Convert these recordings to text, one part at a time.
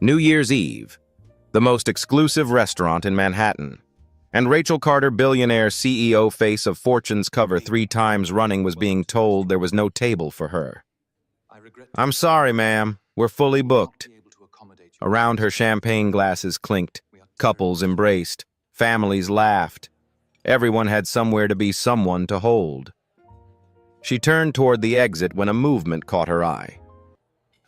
New Year's Eve, the most exclusive restaurant in Manhattan. And Rachel Carter, billionaire CEO, face of Fortune's cover 3 times running, was being told there was no table for her. "I'm sorry, ma'am, we're fully booked." Around her, champagne glasses clinked, couples embraced, families laughed. Everyone had somewhere to be someone to hold. She turned toward the exit when a movement caught her eye.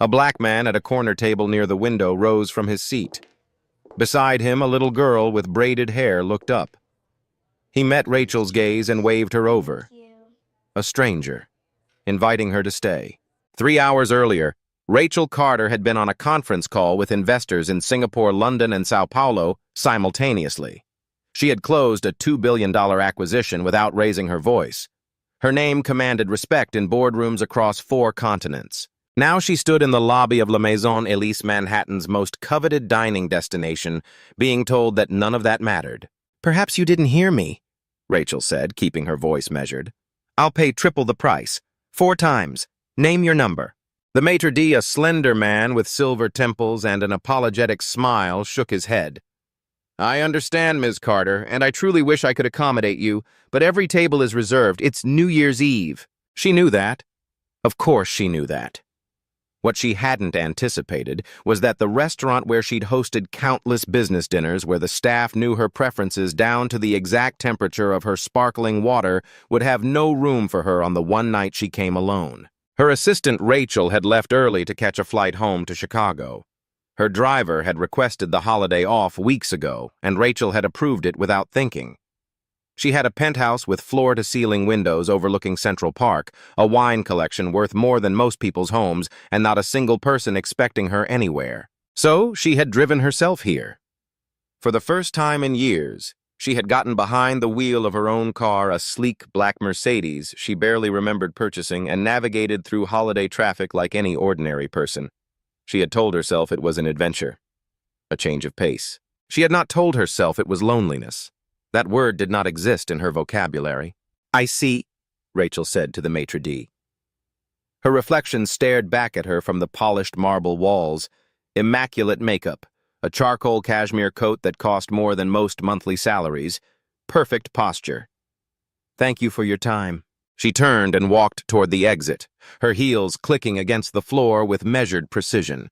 A black man at a corner table near the window rose from his seat. Beside him, a little girl with braided hair looked up. He met Rachel's gaze and waved her over. A stranger, inviting her to stay. 3 hours earlier, Rachel Carter had been on a conference call with investors in Singapore, London, and Sao Paulo simultaneously. She had closed a $2 billion acquisition without raising her voice. Her name commanded respect in boardrooms across 4 continents. Now she stood in the lobby of La Maison Elise, Manhattan's most coveted dining destination, being told that none of that mattered. "Perhaps you didn't hear me," Rachel said, keeping her voice measured. "I'll pay triple the price. 4 times. Name your number." The maitre d', a slender man with silver temples and an apologetic smile, shook his head. "I understand, Ms. Carter, and I truly wish I could accommodate you, but every table is reserved. It's New Year's Eve." She knew that. Of course she knew that. What she hadn't anticipated was that the restaurant where she'd hosted countless business dinners, where the staff knew her preferences down to the exact temperature of her sparkling water, would have no room for her on the one night she came alone. Her assistant Rachel had left early to catch a flight home to Chicago. Her driver had requested the holiday off weeks ago, and Rachel had approved it without thinking. She had a penthouse with floor-to-ceiling windows overlooking Central Park, a wine collection worth more than most people's homes, and not a single person expecting her anywhere. So she had driven herself here. For the first time in years, she had gotten behind the wheel of her own car, a sleek black Mercedes she barely remembered purchasing, and navigated through holiday traffic like any ordinary person. She had told herself it was an adventure, a change of pace. She had not told herself it was loneliness. That word did not exist in her vocabulary. "I see," Rachel said to the maitre d'. Her reflection stared back at her from the polished marble walls. Immaculate makeup, a charcoal cashmere coat that cost more than most monthly salaries, perfect posture. "Thank you for your time." She turned and walked toward the exit, her heels clicking against the floor with measured precision.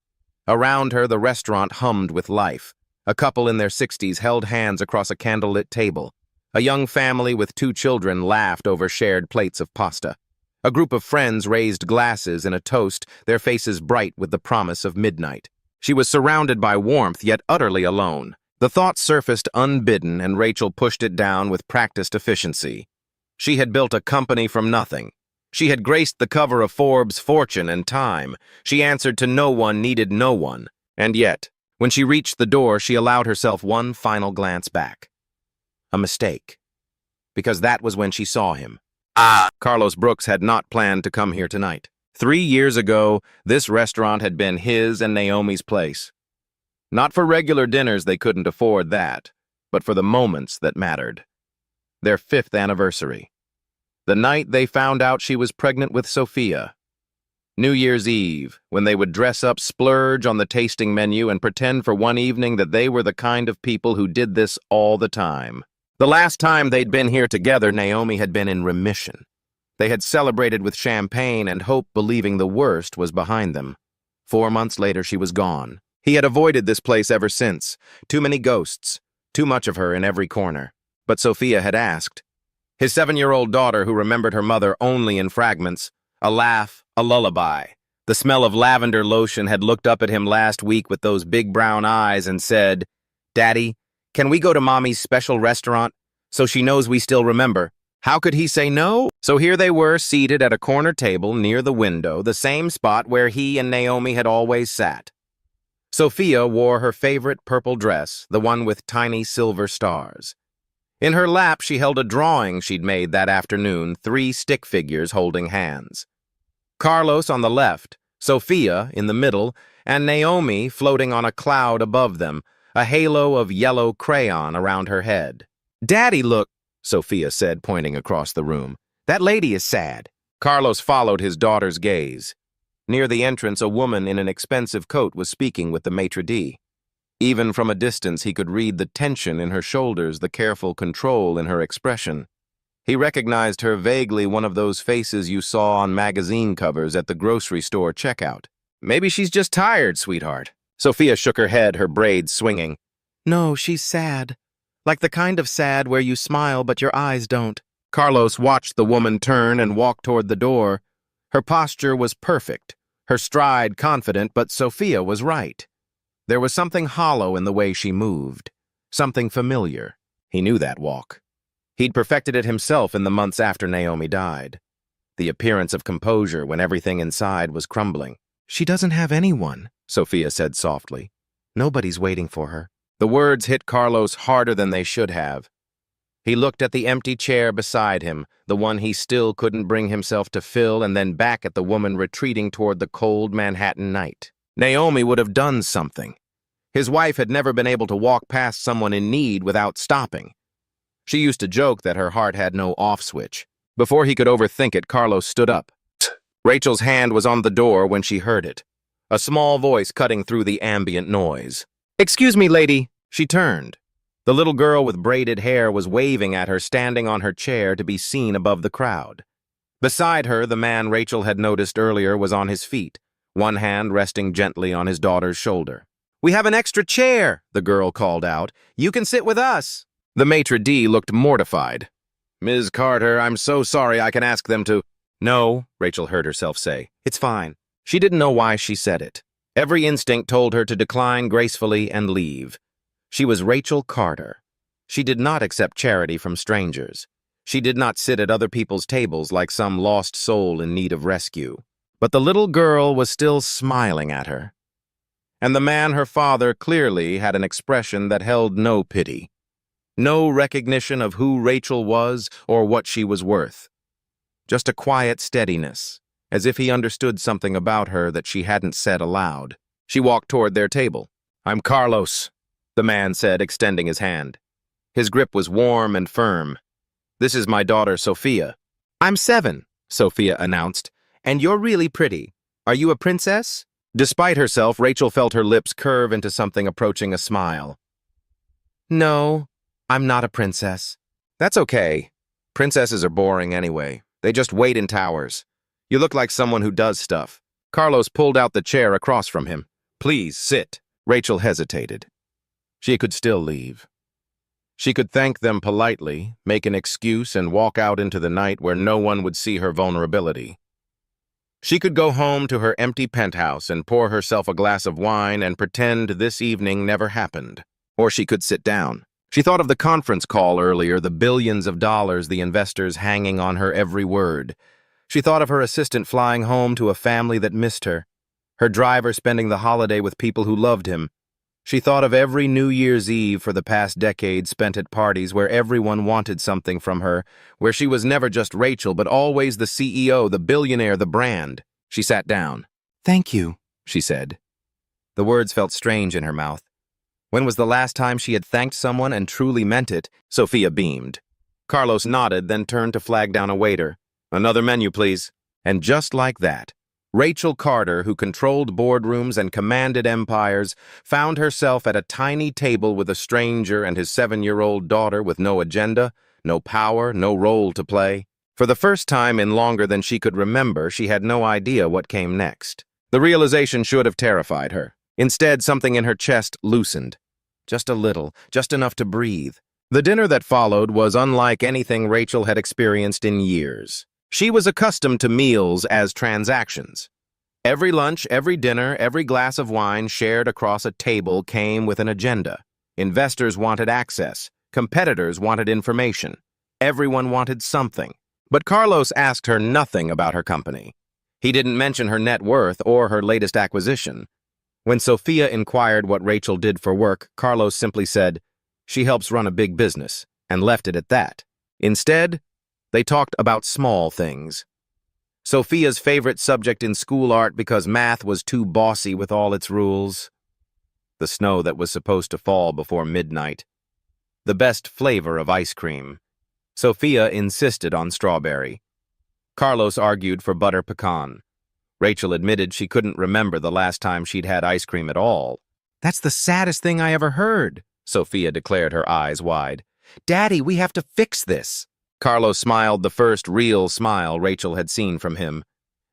Around her, the restaurant hummed with life. A couple in their 60s held hands across a candlelit table. A young family with 2 children laughed over shared plates of pasta. A group of friends raised glasses in a toast, their faces bright with the promise of midnight. She was surrounded by warmth, yet utterly alone. The thought surfaced unbidden, and Rachel pushed it down with practiced efficiency. She had built a company from nothing. She had graced the cover of Forbes, Fortune, and Time. She answered to no one, needed no one. And yet, when she reached the door, she allowed herself one final glance back. A mistake. Because that was when she saw him. Carlos Brooks had not planned to come here tonight. 3 years ago, this restaurant had been his and Naomi's place. Not for regular dinners, they couldn't afford that, but for the moments that mattered. Their 5th anniversary. The night they found out she was pregnant with Sophia. New Year's Eve, when they would dress up, splurge on the tasting menu, and pretend for one evening that they were the kind of people who did this all the time. The last time they'd been here together, Naomi had been in remission. They had celebrated with champagne and hope, believing the worst was behind them. 4 months later, she was gone. He had avoided this place ever since. Too many ghosts, too much of her in every corner. But Sophia had asked. His 7-year-old daughter, who remembered her mother only in fragments, a laugh, a lullaby. The smell of lavender lotion, had looked up at him last week with those big brown eyes and said, "Daddy, can we go to Mommy's special restaurant so she knows we still remember?" How could he say no? So here they were, seated at a corner table near the window, the same spot where he and Naomi had always sat. Sophia wore her favorite purple dress, the one with tiny silver stars. In her lap, she held a drawing she'd made that afternoon, 3 stick figures holding hands. Carlos on the left, Sophia in the middle, and Naomi floating on a cloud above them, a halo of yellow crayon around her head. "Daddy, look," Sophia said, pointing across the room. "That lady is sad." Carlos followed his daughter's gaze. Near the entrance, a woman in an expensive coat was speaking with the maitre d'. Even from a distance, he could read the tension in her shoulders, the careful control in her expression. He recognized her vaguely, one of those faces you saw on magazine covers at the grocery store checkout. "Maybe she's just tired, sweetheart." Sophia shook her head, her braids swinging. "No, she's sad. Like the kind of sad where you smile but your eyes don't." Carlos watched the woman turn and walk toward the door. Her posture was perfect, her stride confident, but Sophia was right. There was something hollow in the way she moved, something familiar. He knew that walk. He'd perfected it himself in the months after Naomi died. The appearance of composure when everything inside was crumbling. "She doesn't have anyone," Sophia said softly. "Nobody's waiting for her." The words hit Carlos harder than they should have. He looked at the empty chair beside him, the one he still couldn't bring himself to fill, and then back at the woman retreating toward the cold Manhattan night. Naomi would have done something. His wife had never been able to walk past someone in need without stopping. She used to joke that her heart had no off switch. Before he could overthink it, Carlos stood up. Rachel's hand was on the door when she heard it, a small voice cutting through the ambient noise. "Excuse me, lady." She turned. The little girl with braided hair was waving at her, standing on her chair to be seen above the crowd. Beside her, the man Rachel had noticed earlier was on his feet, one hand resting gently on his daughter's shoulder. "We have an extra chair," the girl called out. "You can sit with us." The maitre d' looked mortified. "Ms. Carter, I'm so sorry, I can ask them to—" "No," Rachel heard herself say. "It's fine." She didn't know why she said it. Every instinct told her to decline gracefully and leave. She was Rachel Carter. She did not accept charity from strangers. She did not sit at other people's tables like some lost soul in need of rescue. But the little girl was still smiling at her. And the man, her father, clearly had an expression that held no pity. No recognition of who Rachel was or what she was worth. Just a quiet steadiness, as if he understood something about her that she hadn't said aloud. She walked toward their table. "I'm Carlos," the man said, extending his hand. His grip was warm and firm. "This is my daughter, Sophia." "I'm 7, Sophia announced, "and you're really pretty. Are you a princess?" Despite herself, Rachel felt her lips curve into something approaching a smile. "No, I'm not a princess." "That's okay. Princesses are boring anyway. They just wait in towers. You look like someone who does stuff." Carlos pulled out the chair across from him. "Please, sit." Rachel hesitated. She could still leave. She could thank them politely, make an excuse, and walk out into the night where no one would see her vulnerability. She could go home to her empty penthouse and pour herself a glass of wine and pretend this evening never happened. Or she could sit down. She thought of the conference call earlier, the billions of dollars, the investors hanging on her every word. She thought of her assistant flying home to a family that missed her, her driver spending the holiday with people who loved him. She thought of every New Year's Eve for the past decade spent at parties where everyone wanted something from her, where she was never just Rachel, but always the CEO, the billionaire, the brand. She sat down. "Thank you," she said. The words felt strange in her mouth. When was the last time she had thanked someone and truly meant it? Sophia beamed. Carlos nodded, then turned to flag down a waiter. "Another menu, please." And just like that, Rachel Carter, who controlled boardrooms and commanded empires, found herself at a tiny table with a stranger and his 7-year-old daughter with no agenda, no power, no role to play. For the first time in longer than she could remember, she had no idea what came next. The realization should have terrified her. Instead, something in her chest loosened. Just a little, just enough to breathe. The dinner that followed was unlike anything Rachel had experienced in years. She was accustomed to meals as transactions. Every lunch, every dinner, every glass of wine shared across a table came with an agenda. Investors wanted access. Competitors wanted information. Everyone wanted something. But Carlos asked her nothing about her company. He didn't mention her net worth or her latest acquisition. When Sophia inquired what Rachel did for work, Carlos simply said, "She helps run a big business," and left it at that. Instead, they talked about small things. Sophia's favorite subject in school art because math was too bossy with all its rules. The snow that was supposed to fall before midnight. The best flavor of ice cream. Sophia insisted on strawberry. Carlos argued for butter pecan. Rachel admitted she couldn't remember the last time she'd had ice cream at all. That's the saddest thing I ever heard, Sophia declared, her eyes wide. Daddy, we have to fix this. Carlos smiled, the first real smile Rachel had seen from him.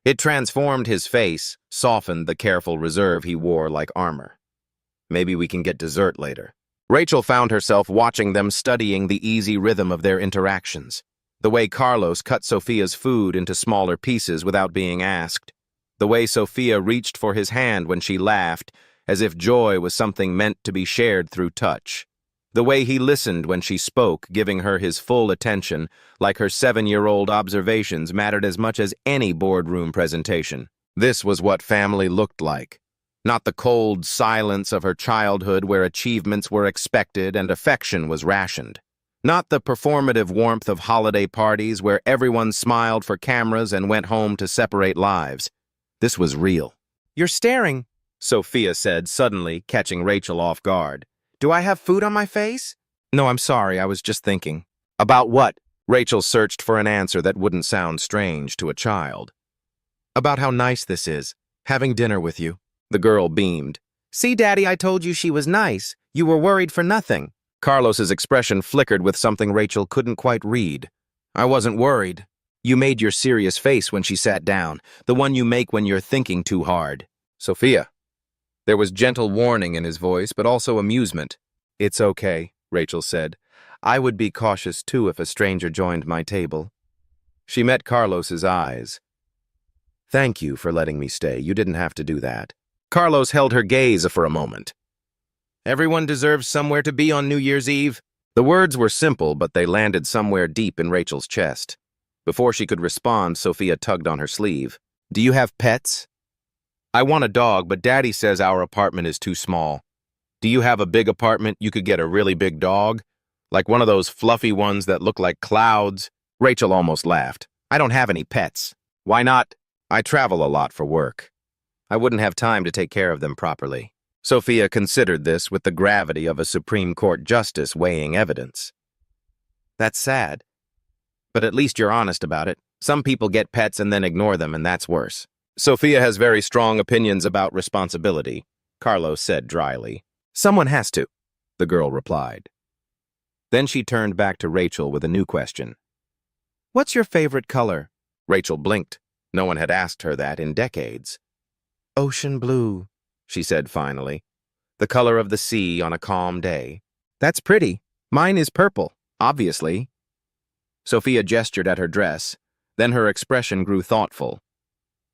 It transformed his face, softened the careful reserve he wore like armor. Maybe we can get dessert later. Rachel found herself watching them, studying the easy rhythm of their interactions. The way Carlos cut Sophia's food into smaller pieces without being asked. The way Sophia reached for his hand when she laughed, as if joy was something meant to be shared through touch. The way he listened when she spoke, giving her his full attention, like her 7-year-old observations mattered as much as any boardroom presentation. This was what family looked like. Not the cold silence of her childhood where achievements were expected and affection was rationed. Not the performative warmth of holiday parties where everyone smiled for cameras and went home to separate lives. This was real. You're staring, Sophia said, suddenly catching Rachel off guard. Do I have food on my face? No, I'm sorry, I was just thinking. About what? Rachel searched for an answer that wouldn't sound strange to a child. About how nice this is, having dinner with you. The girl beamed. See, Daddy, I told you she was nice. You were worried for nothing. Carlos's expression flickered with something Rachel couldn't quite read. I wasn't worried. You made your serious face when she sat down, the one you make when you're thinking too hard. Sophia. There was gentle warning in his voice, but also amusement. It's okay, Rachel said. I would be cautious too if a stranger joined my table. She met Carlos's eyes. Thank you for letting me stay. You didn't have to do that. Carlos held her gaze for a moment. Everyone deserves somewhere to be on New Year's Eve. The words were simple, but they landed somewhere deep in Rachel's chest. Before she could respond, Sophia tugged on her sleeve. Do you have pets? I want a dog, but Daddy says our apartment is too small. Do you have a big apartment you could get a really big dog? Like one of those fluffy ones that look like clouds? Rachel almost laughed. I don't have any pets. Why not? I travel a lot for work. I wouldn't have time to take care of them properly. Sophia considered this with the gravity of a Supreme Court justice weighing evidence. That's sad. But at least you're honest about it. Some people get pets and then ignore them, and that's worse. Sophia has very strong opinions about responsibility, Carlos said dryly. Someone has to, the girl replied. Then she turned back to Rachel with a new question. What's your favorite color? Rachel blinked. No one had asked her that in decades. Ocean blue, she said finally. The color of the sea on a calm day. That's pretty. Mine is purple, obviously. Sophia gestured at her dress. Then her expression grew thoughtful.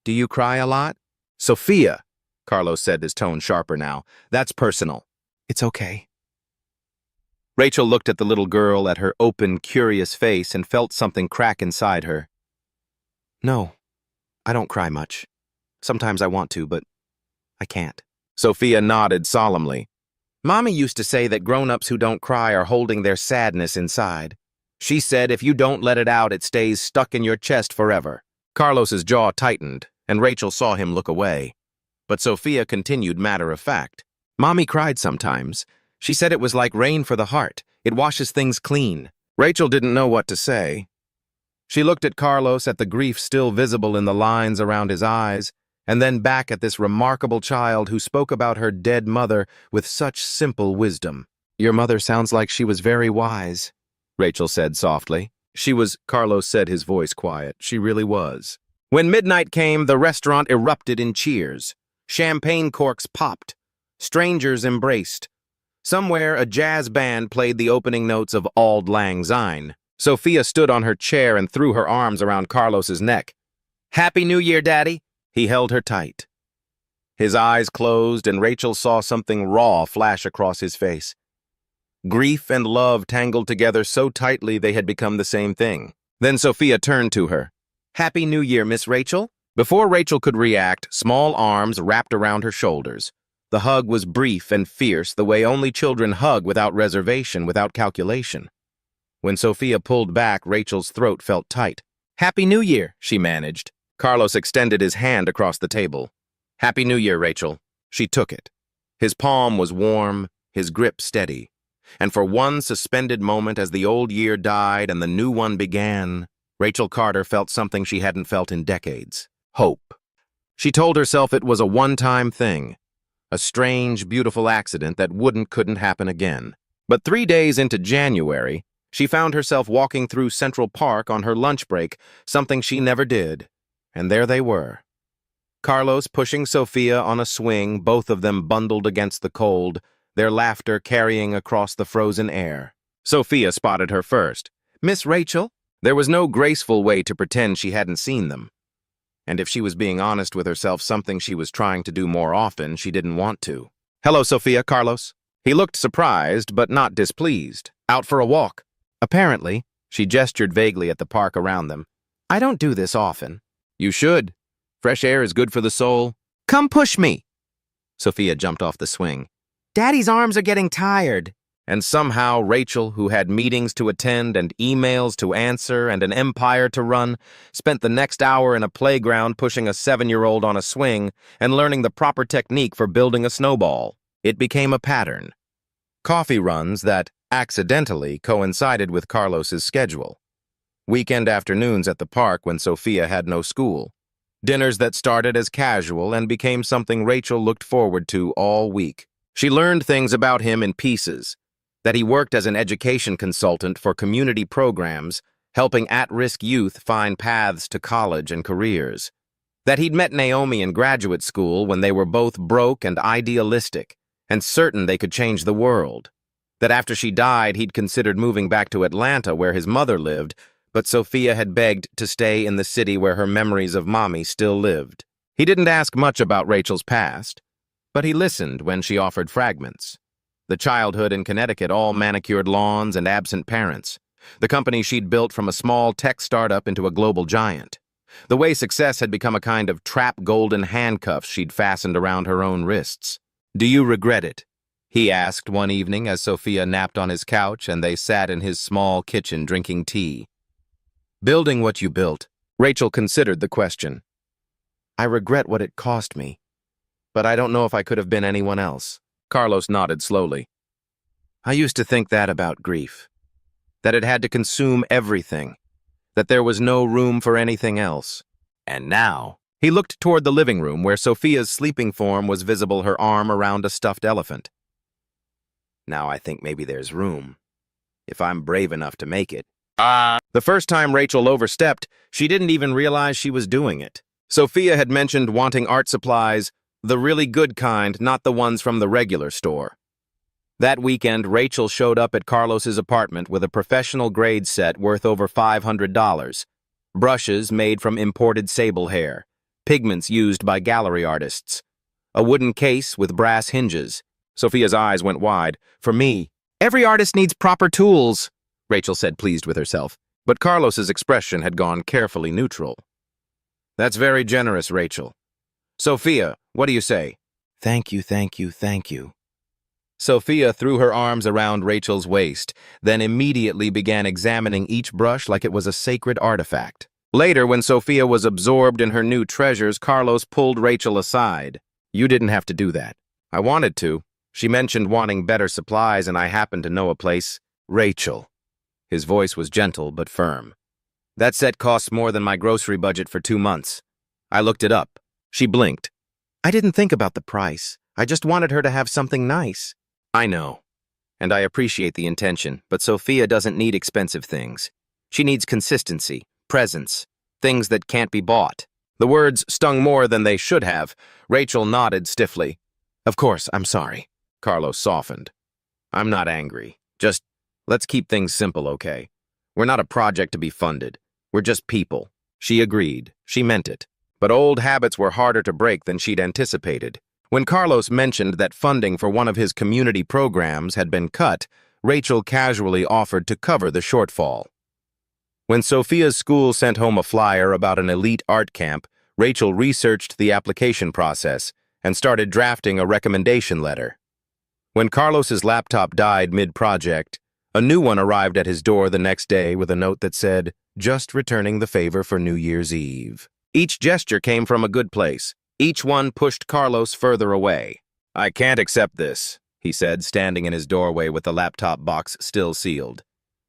Do you cry a lot? Sophia, Carlos said, his tone sharper now. That's personal. It's okay. Rachel looked at the little girl, at her open, curious face, and felt something crack inside her. No, I don't cry much. Sometimes I want to, but I can't. Sophia nodded solemnly. Mommy used to say that grown-ups who don't cry are holding their sadness inside. She said if you don't let it out, it stays stuck in your chest forever. Carlos's jaw tightened, and Rachel saw him look away. But Sophia continued matter-of-fact. Mommy cried sometimes. She said it was like rain for the heart. It washes things clean. Rachel didn't know what to say. She looked at Carlos, at the grief still visible in the lines around his eyes, and then back at this remarkable child who spoke about her dead mother with such simple wisdom. Your mother sounds like she was very wise, Rachel said softly. She was, Carlos said, his voice quiet. She really was. When midnight came, the restaurant erupted in cheers. Champagne corks popped. Strangers embraced. Somewhere, a jazz band played the opening notes of Auld Lang Syne. Sophia stood on her chair and threw her arms around Carlos's neck. Happy New Year, Daddy. He held her tight. His eyes closed, and Rachel saw something raw flash across his face. Grief and love tangled together so tightly they had become the same thing. Then Sophia turned to her. Happy New Year, Miss Rachel? Before Rachel could react, small arms wrapped around her shoulders. The hug was brief and fierce, the way only children hug without reservation, without calculation. When Sophia pulled back, Rachel's throat felt tight. Happy New Year, she managed. Carlos extended his hand across the table. Happy New Year, Rachel. She took it. His palm was warm, his grip steady. And for one suspended moment as the old year died and the new one began, Rachel Carter felt something she hadn't felt in decades. Hope. She told herself it was a one-time thing, a strange, beautiful accident that couldn't happen again. But 3 days into January, she found herself walking through Central Park on her lunch break, something she never did. And there they were. Carlos pushing Sophia on a swing, both of them bundled against the cold, their laughter carrying across the frozen air. Sophia spotted her first. "Miss Rachel?" There was no graceful way to pretend she hadn't seen them. And if she was being honest with herself, something she was trying to do more often, she didn't want to. "Hello, Sophia, Carlos." He looked surprised, but not displeased. "Out for a walk?" "Apparently." She gestured vaguely at the park around them. "I don't do this often." "You should. Fresh air is good for the soul." "Come push me." Sophia jumped off the swing. "Daddy's arms are getting tired." And somehow Rachel, who had meetings to attend and emails to answer and an empire to run, spent the next hour in a playground pushing a 7-year-old on a swing and learning the proper technique for building a snowball. It became a pattern. Coffee runs that, accidentally, coincided with Carlos's schedule. Weekend afternoons at the park when Sophia had no school. Dinners that started as casual and became something Rachel looked forward to all week. She learned things about him in pieces. That he worked as an education consultant for community programs, helping at-risk youth find paths to college and careers. That he'd met Naomi in graduate school when they were both broke and idealistic, and certain they could change the world. That after she died, he'd considered moving back to Atlanta where his mother lived, but Sophia had begged to stay in the city where her memories of Mommy still lived. He didn't ask much about Rachel's past, but he listened when she offered fragments. The childhood in Connecticut, all manicured lawns and absent parents. The company she'd built from a small tech startup into a global giant. The way success had become a kind of trap golden handcuffs she'd fastened around her own wrists. "Do you regret it?" he asked one evening as Sophia napped on his couch and they sat in his small kitchen drinking tea. "Building what you built." Rachel considered the question. "I regret what it cost me, but I don't know if I could have been anyone else." Carlos nodded slowly. "I used to think that about grief. That it had to consume everything. That there was no room for anything else. And now..." He looked toward the living room where Sophia's sleeping form was visible, her arm around a stuffed elephant. "Now I think maybe there's room. If I'm brave enough to make it." The first time Rachel overstepped, she didn't even realize she was doing it. Sophia had mentioned wanting art supplies, the really good kind, not the ones from the regular store. That weekend, Rachel showed up at Carlos's apartment with a professional grade set worth over $500. Brushes made from imported sable hair, pigments used by gallery artists, a wooden case with brass hinges. Sophia's eyes went wide. "For me, every artist needs proper tools," Rachel said, pleased with herself. But Carlos's expression had gone carefully neutral. "That's very generous, Rachel. Sophia, what do you say?" "Thank you, thank you, thank you." Sophia threw her arms around Rachel's waist, then immediately began examining each brush like it was a sacred artifact. Later, when Sophia was absorbed in her new treasures, Carlos pulled Rachel aside. "You didn't have to do that. I wanted to. She mentioned wanting better supplies, and I happened to know a place." "Rachel." His voice was gentle but firm. "That set costs more than my grocery budget for 2 months. I looked it up." She blinked. "I didn't think about the price. I just wanted her to have something nice." "I know, and I appreciate the intention, but Sophia doesn't need expensive things. She needs consistency, presence, things that can't be bought." The words stung more than they should have. Rachel nodded stiffly. "Of course, I'm sorry." Carlos softened. "I'm not angry. Just, let's keep things simple, okay? We're not a project to be funded. We're just people." She agreed. She meant it. But old habits were harder to break than she'd anticipated. When Carlos mentioned that funding for one of his community programs had been cut, Rachel casually offered to cover the shortfall. When Sophia's school sent home a flyer about an elite art camp, Rachel researched the application process and started drafting a recommendation letter. When Carlos's laptop died mid-project, a new one arrived at his door the next day with a note that said, "Just returning the favor for New Year's Eve." Each gesture came from a good place. Each one pushed Carlos further away. "I can't accept this," he said, standing in his doorway with the laptop box still sealed.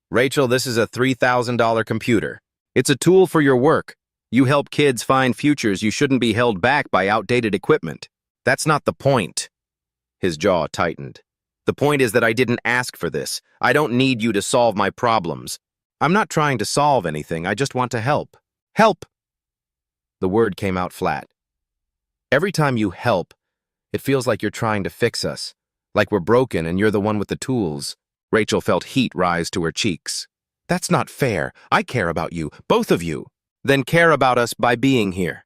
"Rachel, this is a $3,000 computer. It's a tool for your work. You help kids find futures. You shouldn't be held back by outdated equipment. That's not the point. His jaw tightened. The point is that I didn't ask for this. I don't need you to solve my problems. I'm not trying to solve anything. I just want to help. Help! The word came out flat. Every time you help, it feels like you're trying to fix us, like we're broken and you're the one with the tools. Rachel felt heat rise to her cheeks. That's not fair. I care about you, both of you. Then care about us by being here,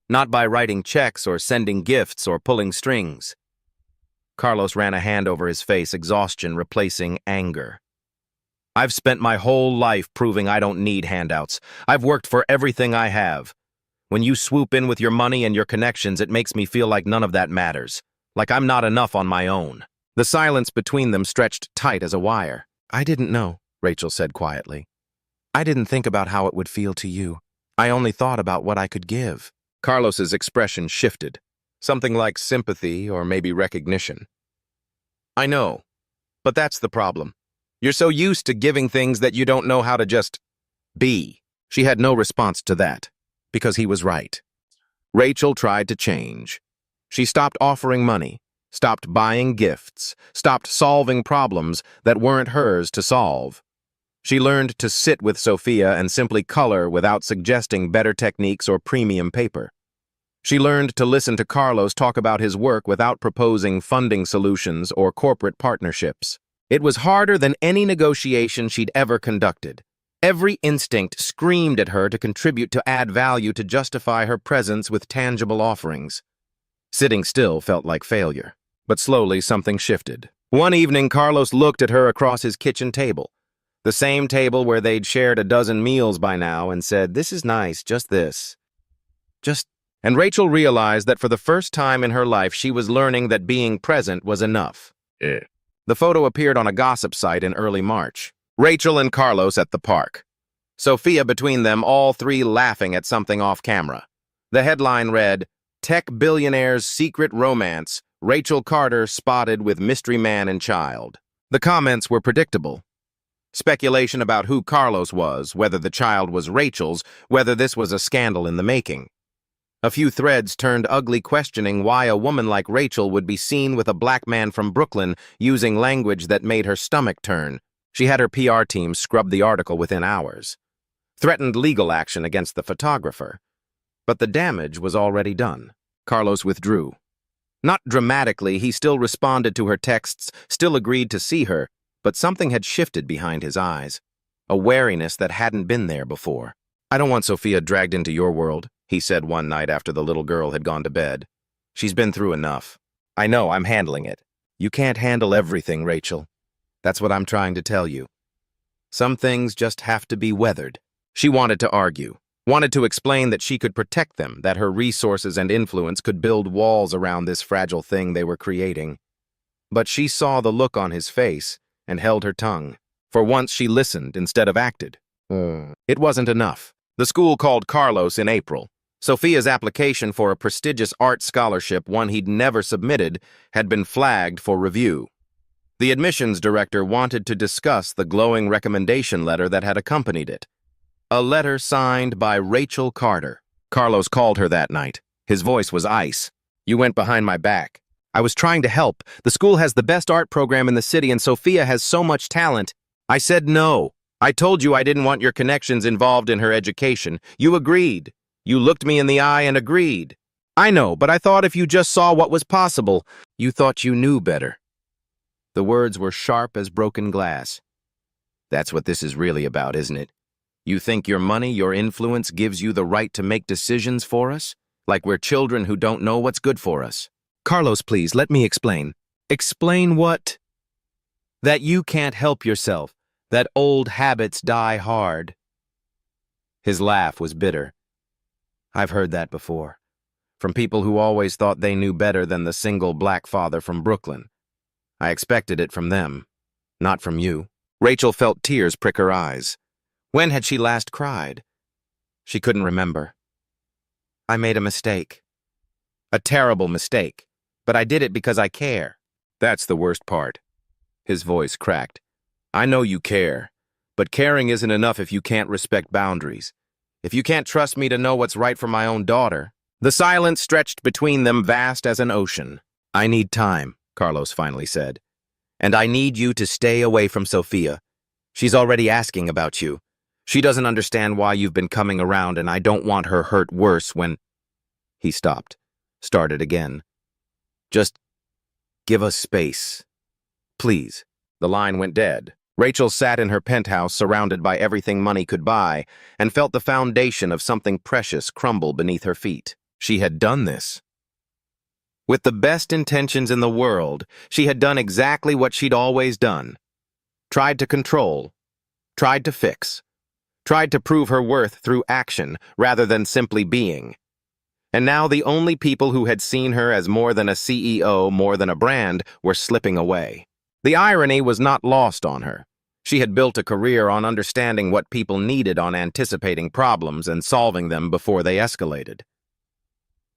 not by writing checks or sending gifts or pulling strings. Carlos ran a hand over his face, exhaustion replacing anger. I've spent my whole life proving I don't need handouts. I've worked for everything I have. When you swoop in with your money and your connections, it makes me feel like none of that matters, like I'm not enough on my own. The silence between them stretched tight as a wire. I didn't know, Rachel said quietly. I didn't think about how it would feel to you. I only thought about what I could give. Carlos's expression shifted, something like sympathy or maybe recognition. I know, but that's the problem. You're so used to giving things that you don't know how to just be. She had no response to that, because he was right. Rachel tried to change. She stopped offering money, stopped buying gifts, stopped solving problems that weren't hers to solve. She learned to sit with Sophia and simply color without suggesting better techniques or premium paper. She learned to listen to Carlos talk about his work without proposing funding solutions or corporate partnerships. It was harder than any negotiation she'd ever conducted. Every instinct screamed at her to contribute to add value to justify her presence with tangible offerings. Sitting still felt like failure, but slowly something shifted. One evening, Carlos looked at her across his kitchen table, the same table where they'd shared a dozen meals by now, and said, "This is nice, just this. And Rachel realized that for the first time in her life, she was learning that being present was enough. The photo appeared on a gossip site in early March. Rachel and Carlos at the park. Sophia between them, all three laughing at something off camera. The headline read, "Tech Billionaire's Secret Romance, Rachel Carter Spotted with Mystery Man and Child." The comments were predictable. Speculation about who Carlos was, whether the child was Rachel's, whether this was a scandal in the making. A few threads turned ugly, questioning why a woman like Rachel would be seen with a black man from Brooklyn using language that made her stomach turn. She had her PR team scrub the article within hours. Threatened legal action against the photographer. But the damage was already done. Carlos withdrew. Not dramatically, he still responded to her texts, still agreed to see her, but something had shifted behind his eyes. A wariness that hadn't been there before. "I don't want Sophia dragged into your world," he said one night after the little girl had gone to bed. "She's been through enough. I know, I'm handling it. You can't handle everything, Rachel. That's what I'm trying to tell you. Some things just have to be weathered." She wanted to argue, wanted to explain that she could protect them, that her resources and influence could build walls around this fragile thing they were creating. But she saw the look on his face and held her tongue. For once, she listened instead of acted. It wasn't enough. The school called Carlos in April. Sophia's application for a prestigious art scholarship, one he'd never submitted, had been flagged for review. The admissions director wanted to discuss the glowing recommendation letter that had accompanied it. A letter signed by Rachel Carter. Carlos called her that night. His voice was ice. "You went behind my back. I was trying to help. The school has the best art program in the city, and Sophia has so much talent. I said no. I told you I didn't want your connections involved in her education. You agreed. You looked me in the eye and agreed. I know, but I thought if you just saw what was possible, you thought you knew better." The words were sharp as broken glass. "That's what this is really about, isn't it? You think your money, your influence gives you the right to make decisions for us? Like we're children who don't know what's good for us." "Carlos, please, let me explain." "Explain what?" "That you can't help yourself. That old habits die hard." His laugh was bitter. "I've heard that before. From people who always thought they knew better than the single black father from Brooklyn. I expected it from them, not from you." Rachel felt tears prick her eyes. When had she last cried? She couldn't remember. "I made a mistake. A terrible mistake. But I did it because I care." "That's the worst part." His voice cracked. "I know you care, but caring isn't enough if you can't respect boundaries. If you can't trust me to know what's right for my own daughter. The silence stretched between them, vast as an ocean. I need time, Carlos finally said. And I need you to stay away from Sophia. She's already asking about you. She doesn't understand why you've been coming around, and I don't want her hurt worse when... He stopped, started again. Just give us space. Please. The line went dead. Rachel sat in her penthouse, surrounded by everything money could buy, and felt the foundation of something precious crumble beneath her feet. She had done this. With the best intentions in the world, she had done exactly what she'd always done. Tried to control. Tried to fix. Tried to prove her worth through action rather than simply being. And now the only people who had seen her as more than a CEO, more than a brand, were slipping away. The irony was not lost on her. She had built a career on understanding what people needed, on anticipating problems and solving them before they escalated.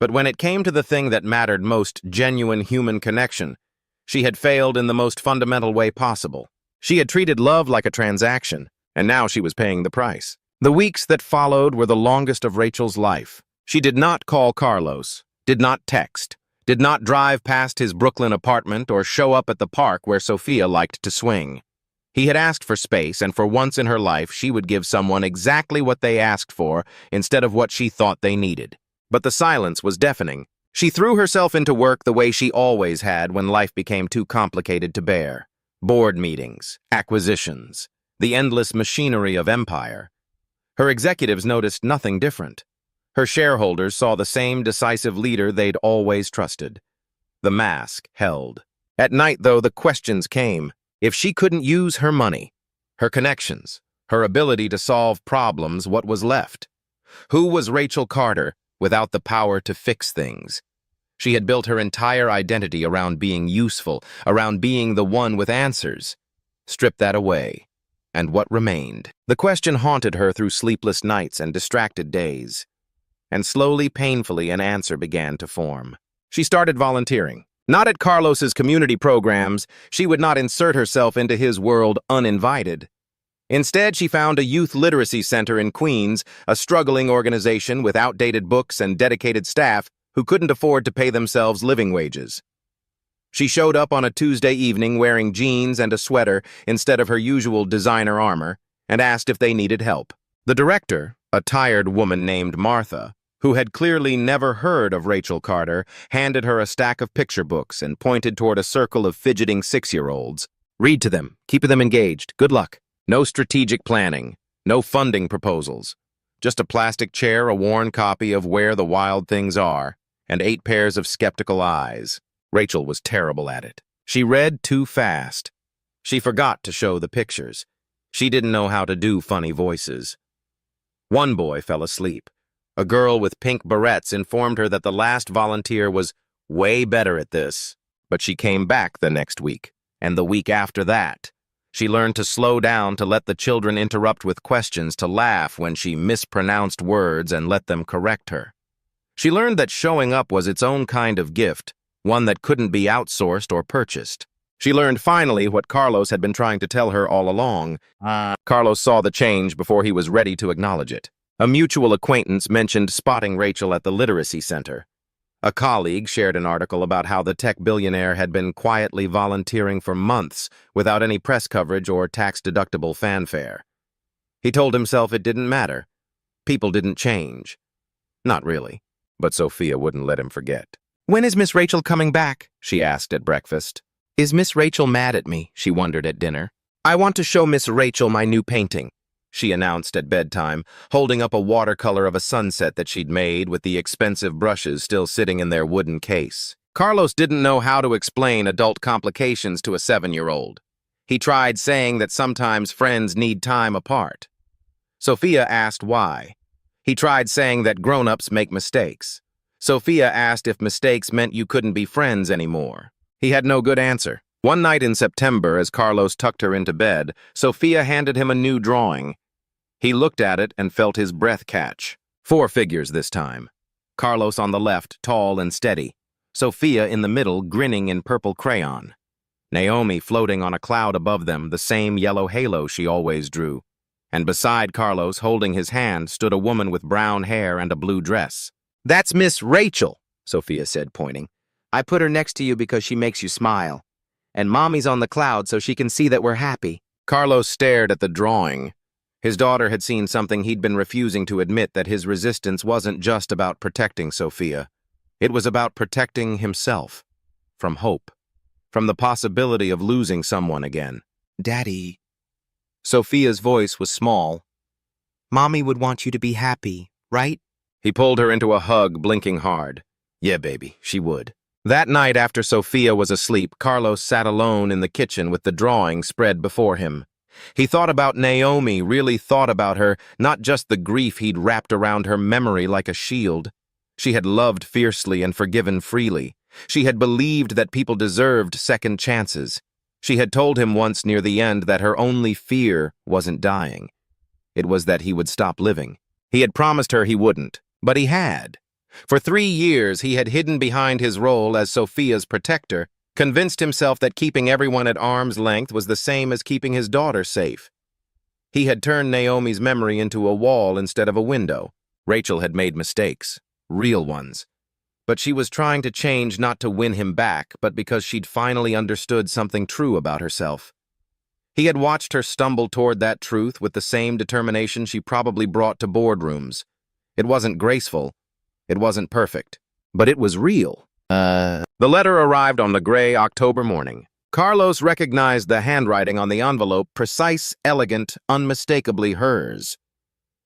But when it came to the thing that mattered most, genuine human connection, she had failed in the most fundamental way possible. She had treated love like a transaction, and now she was paying the price. The weeks that followed were the longest of Rachel's life. She did not call Carlos, did not text, did not drive past his Brooklyn apartment or show up at the park where Sophia liked to swing. He had asked for space, and for once in her life, she would give someone exactly what they asked for instead of what she thought they needed. But the silence was deafening. She threw herself into work the way she always had when life became too complicated to bear. Board meetings, acquisitions, the endless machinery of empire. Her executives noticed nothing different. Her shareholders saw the same decisive leader they'd always trusted. The mask held. At night, though, the questions came. If she couldn't use her money, her connections, her ability to solve problems, what was left? Who was Rachel Carter without the power to fix things? She had built her entire identity around being useful, around being the one with answers. Strip that away, and what remained? The question haunted her through sleepless nights and distracted days. And slowly, painfully, an answer began to form. She started volunteering. Not at Carlos's community programs. She would not insert herself into his world uninvited. Instead, she found a youth literacy center in Queens, a struggling organization with outdated books and dedicated staff who couldn't afford to pay themselves living wages. She showed up on a Tuesday evening wearing jeans and a sweater instead of her usual designer armor and asked if they needed help. The director, a tired woman named Martha, who had clearly never heard of Rachel Carter, handed her a stack of picture books and pointed toward a circle of fidgeting 6-year-olds. Read to them, keep them engaged, good luck. No strategic planning, no funding proposals. Just a plastic chair, a worn copy of Where the Wild Things Are, and 8 pairs of skeptical eyes. Rachel was terrible at it. She read too fast. She forgot to show the pictures. She didn't know how to do funny voices. One boy fell asleep. A girl with pink barrettes informed her that the last volunteer was way better at this. But she came back the next week, and the week after that. She learned to slow down, to let the children interrupt with questions, to laugh when she mispronounced words and let them correct her. She learned that showing up was its own kind of gift, one that couldn't be outsourced or purchased. She learned finally what Carlos had been trying to tell her all along. Carlos saw the change before he was ready to acknowledge it. A mutual acquaintance mentioned spotting Rachel at the literacy center. A colleague shared an article about how the tech billionaire had been quietly volunteering for months without any press coverage or tax-deductible fanfare. He told himself it didn't matter. People didn't change. Not really, but Sophia wouldn't let him forget. "When is Miss Rachel coming back?" she asked at breakfast. "Is Miss Rachel mad at me?" she wondered at dinner. "I want to show Miss Rachel my new painting," she announced at bedtime, holding up a watercolor of a sunset that she'd made with the expensive brushes still sitting in their wooden case. Carlos didn't know how to explain adult complications to a 7-year-old. He tried saying that sometimes friends need time apart. Sophia asked why. He tried saying that grown-ups make mistakes. Sophia asked if mistakes meant you couldn't be friends anymore. He had no good answer. One night in September, as Carlos tucked her into bed, Sophia handed him a new drawing. He looked at it and felt his breath catch. 4 figures this time. Carlos on the left, tall and steady. Sophia in the middle, grinning in purple crayon. Naomi floating on a cloud above them, the same yellow halo she always drew. And beside Carlos, holding his hand, stood a woman with brown hair and a blue dress. "That's Miss Rachel," Sophia said, pointing. "I put her next to you because she makes you smile. And Mommy's on the cloud so she can see that we're happy." Carlos stared at the drawing. His daughter had seen something he'd been refusing to admit, that his resistance wasn't just about protecting Sophia. It was about protecting himself. From hope. From the possibility of losing someone again. "Daddy." Sophia's voice was small. "Mommy would want you to be happy, right?" He pulled her into a hug, blinking hard. "Yeah, baby, she would." That night after Sophia was asleep, Carlos sat alone in the kitchen with the drawing spread before him. He thought about Naomi, really thought about her, not just the grief he'd wrapped around her memory like a shield. She had loved fiercely and forgiven freely. She had believed that people deserved second chances. She had told him once near the end that her only fear wasn't dying. It was that he would stop living. He had promised her he wouldn't, but he had. For 3 years, he had hidden behind his role as Sophia's protector, convinced himself that keeping everyone at arm's length was the same as keeping his daughter safe. He had turned Naomi's memory into a wall instead of a window. Rachel had made mistakes, real ones. But she was trying to change, not to win him back, but because she'd finally understood something true about herself. He had watched her stumble toward that truth with the same determination she probably brought to boardrooms. It wasn't graceful. It wasn't perfect. But it was real. The letter arrived on the gray October morning. Carlos recognized the handwriting on the envelope, precise, elegant, unmistakably hers.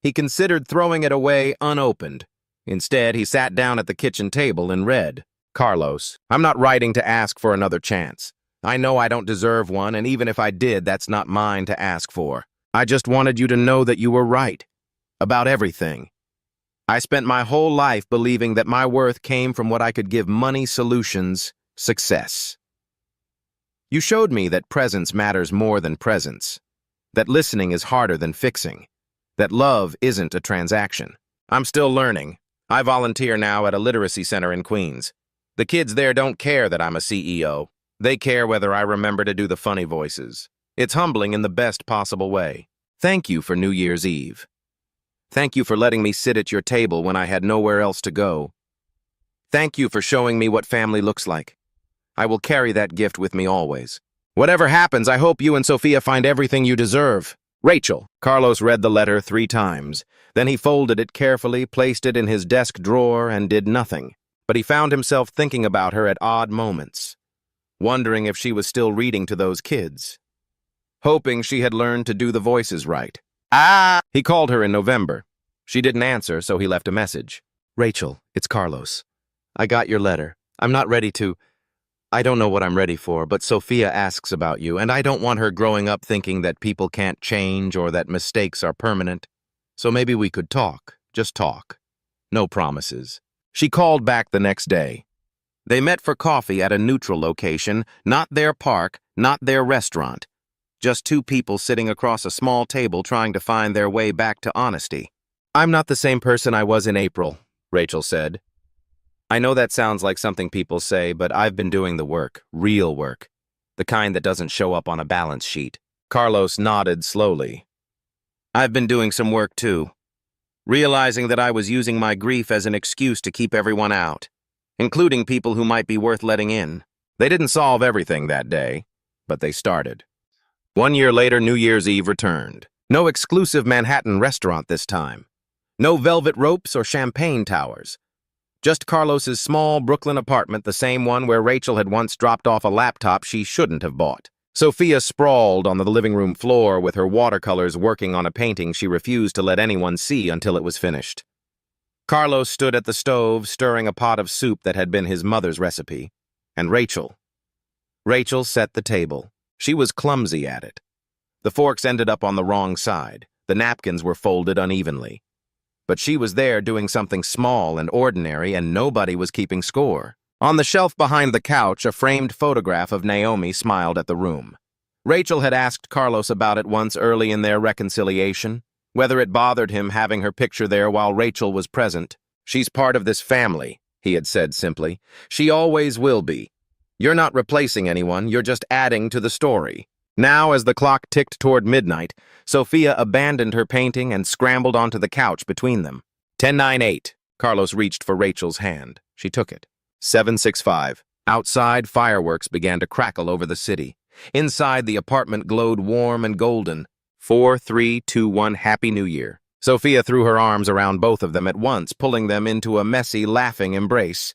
He considered throwing it away unopened. Instead, he sat down at the kitchen table and read. "Carlos, I'm not writing to ask for another chance. I know I don't deserve one, and even if I did, that's not mine to ask for. I just wanted you to know that you were right. About everything. I spent my whole life believing that my worth came from what I could give: money, solutions, success. You showed me that presence matters more than presence, that listening is harder than fixing, that love isn't a transaction. I'm still learning. I volunteer now at a literacy center in Queens. The kids there don't care that I'm a CEO. They care whether I remember to do the funny voices. It's humbling in the best possible way. Thank you for New Year's Eve. Thank you for letting me sit at your table when I had nowhere else to go. Thank you for showing me what family looks like. I will carry that gift with me always. Whatever happens, I hope you and Sophia find everything you deserve. Rachel." Carlos read the letter 3 times. Then he folded it carefully, placed it in his desk drawer, and did nothing. But he found himself thinking about her at odd moments, wondering if she was still reading to those kids, hoping she had learned to do the voices right. He called her in November. She didn't answer, so he left a message. "Rachel, it's Carlos. I got your letter. I'm not ready to... I don't know what I'm ready for, but Sophia asks about you, and I don't want her growing up thinking that people can't change or that mistakes are permanent. So maybe we could talk. Just talk. No promises." She called back the next day. They met for coffee at a neutral location, not their park, not their restaurant. Just 2 people sitting across a small table trying to find their way back to honesty. "I'm not the same person I was in April," Rachel said. "I know that sounds like something people say, but I've been doing the work, real work, the kind that doesn't show up on a balance sheet." Carlos nodded slowly. "I've been doing some work too, realizing that I was using my grief as an excuse to keep everyone out, including people who might be worth letting in. They didn't solve everything that day, but they started." 1 year later, New Year's Eve returned. No exclusive Manhattan restaurant this time. No velvet ropes or champagne towers. Just Carlos's small Brooklyn apartment, the same one where Rachel had once dropped off a laptop she shouldn't have bought. Sophia sprawled on the living room floor with her watercolors working on a painting she refused to let anyone see until it was finished. Carlos stood at the stove, stirring a pot of soup that had been his mother's recipe. And Rachel set the table. She was clumsy at it. The forks ended up on the wrong side. The napkins were folded unevenly. But she was there doing something small and ordinary, and nobody was keeping score. On the shelf behind the couch, a framed photograph of Naomi smiled at the room. Rachel had asked Carlos about it once early in their reconciliation, whether it bothered him having her picture there while Rachel was present. "She's part of this family," he had said simply. "She always will be. You're not replacing anyone, you're just adding to the story." Now, as the clock ticked toward midnight, Sophia abandoned her painting and scrambled onto the couch between them. 10:98. Carlos reached for Rachel's hand. She took it. 7:65. Outside, fireworks began to crackle over the city. Inside, the apartment glowed warm and golden. 4, 3, 2, 1, Happy New Year. Sophia threw her arms around both of them at once, pulling them into a messy, laughing embrace.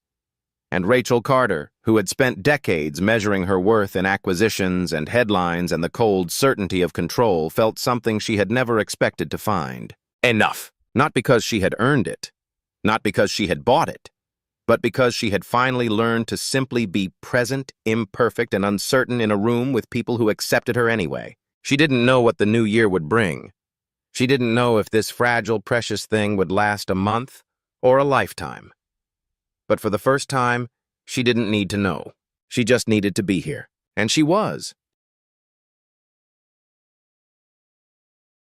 And Rachel Carter, who had spent decades measuring her worth in acquisitions and headlines and the cold certainty of control, felt something she had never expected to find. Enough. Not because she had earned it, not because she had bought it, but because she had finally learned to simply be present, imperfect, and uncertain in a room with people who accepted her anyway. She didn't know what the new year would bring. She didn't know if this fragile, precious thing would last a month or a lifetime. But for the first time, she didn't need to know. She just needed to be here. And she was.